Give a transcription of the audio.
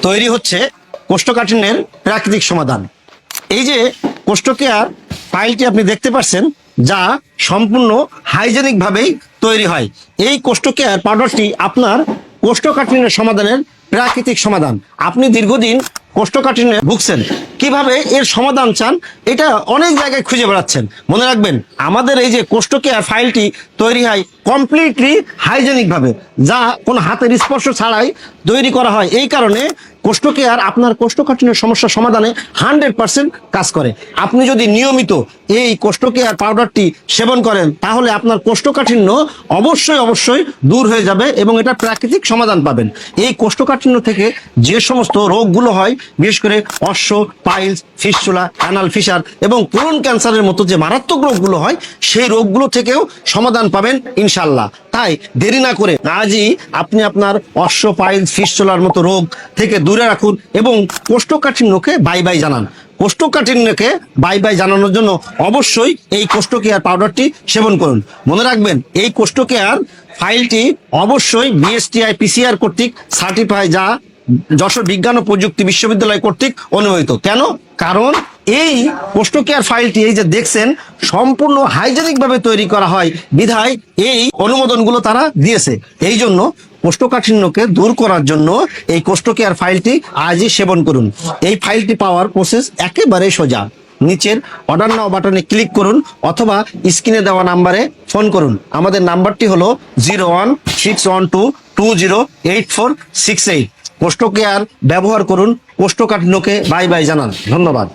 তৈরি হচ্ছে কোষ্ঠকাঠিন্যের প্রাকৃতিক সমাধান। এই যে কোষ্ঠকেয়ার ফাইলটি আপনি দেখতে পাচ্ছেন, যা সম্পূর্ণ হাইজেনিক ভাবেই তৈরি হয়। এই কোষ্ঠকেয়ার পাউডারটি আপনার কোষ্ঠকাঠিন্যের সমাধানের প্রাকৃতিক সমাধান। আপনি দীর্ঘদিন কোষ্ঠকাঠিন্যে ভুগছেন, কিভাবে এর সমাধান চান, এটা অনেক জায়গায় খুঁজে বেড়াচ্ছেন। মনে রাখবেন, আমাদের এই যে কোষ্ঠকেয়ার ফাইলটি তৈরি হয় কমপ্লিটলি হাইজেনিক ভাবে, যা কোনো হাতের স্পর্শ ছাড়াই তৈরি করা হয়। এই কারণে কোষ্ঠকেয়ার আপনার কোষ্ঠকাঠিন্য সমস্যার সমাধানে 100% কাজ করে। আপনি যদি নিয়মিত এই কোষ্ঠকেয়ার পাউডারটি সেবন করেন, তাহলে আপনার কোষ্ঠকাঠিন্য অবশ্যই দূর হয়ে যাবে এবং এটা প্রাকৃতিক সমাধান পাবেন। এই কোষ্ঠকাঠিন্য থেকে যে সমস্ত রোগগুলো হয়, বিশেষ করে অশ্ব, পাইলস, ফিস্টুলা, অ্যানাল ফিশার এবং কোলন ক্যান্সারের মতো যে মারাত্মক রোগগুলো হয়, সেই রোগগুলো থেকেও সমাধান পাবেন ইনশাল্লাহ। তাই দেরি না করে আজই আপনি আপনার অশ্ব, পাইলস, ফিস্টুলার মতো রোগ থেকে দূরে রাখুন এবং কোষ্ঠকাঠিন্যকে বাই বাই জানান। কোষ্ঠকাঠিন্যকে বাই বাই জানানোর জন্য অবশ্যই এই কোষ্ঠকেয়ার পাউডারটি সেবন করুন। মনে রাখবেন, এই কোষ্ঠকেয়ার ফাইলটি অবশ্যই বিএসটিআই পিসিআর কর্তৃক সার্টিফাই, যা যশোর বিজ্ঞান ও প্রযুক্তি বিশ্ববিদ্যালয় কর্তৃক অনুমোদিত। কেন? কারণ এই কোষ্ঠকেয়ার ফাইলটি এই যে দেখছেন, সম্পূর্ণ হাইজেনিক ভাবে তৈরি করা হয় বিধায় এই অনুমোদনগুলো তারা দিয়েছে। এই জন্য কোষ্ঠকাঠিন্যকে দূর করার জন্য এই কোষ্ঠকেয়ার ফাইলটি আজই সেবন করুন। এই ফাইলটি পাওয়ার প্রসেস একেবারে সোজা। নিচের অর্ডার নাও বাটনে ক্লিক করুন অথবা স্ক্রিনে দেওয়া নাম্বারে ফোন করুন। আমাদের নাম্বারটি হলো 016122084668। কোষ্ঠকেয়ার ব্যবহার করুন, কোষ্ঠকাঠিন্যকে বাই বাই জানান। ধন্যবাদ।